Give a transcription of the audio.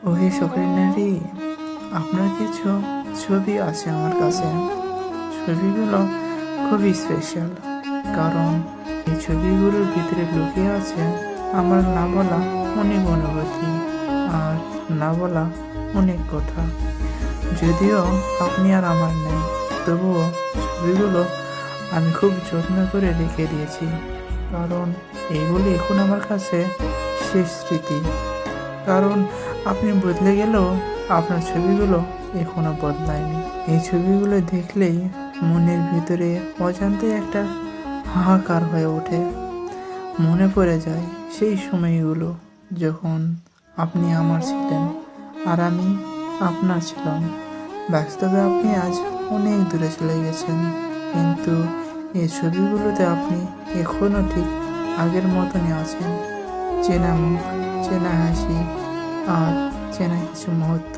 ওহে শখের নারী, আপনার কিছু ছবি আছে আমার কাছে। ছবিগুলো খুবই স্পেশাল, কারণ এই ছবিগুলোর ভিতরে লুকিয়ে আছে আমার না বলা অনেক অনুভূতি আর না বলা অনেক কথা। যদিও আপনি আর আমার নেই, তবুও ছবিগুলো আমি খুব যত্ন করে রেখে দিয়েছি, কারণ এইগুলি এখন আমার কাছে শেষ স্মৃতি। কারণ আপনি বদলে গেলেও আপনার ছবিগুলো এখনো বদলায়নি। এই ছবিগুলো দেখলেই মনের ভিতরে অজান্তে একটা হাহাকার হয়ে ওঠে। মনে পড়ে যায় সেই সময়গুলো যখন আপনি আমার ছিলেন আর আমি আপনার ছিলাম। বাস্তবে আপনি আজ অনেক দূরে চলে গেছেন, কিন্তু এই ছবিগুলোতে আপনি এখনো ঠিক আগের মতনই আছেন। চেনা মুখ, চেনা হাসি আর চেনা কিছু মুহূর্ত।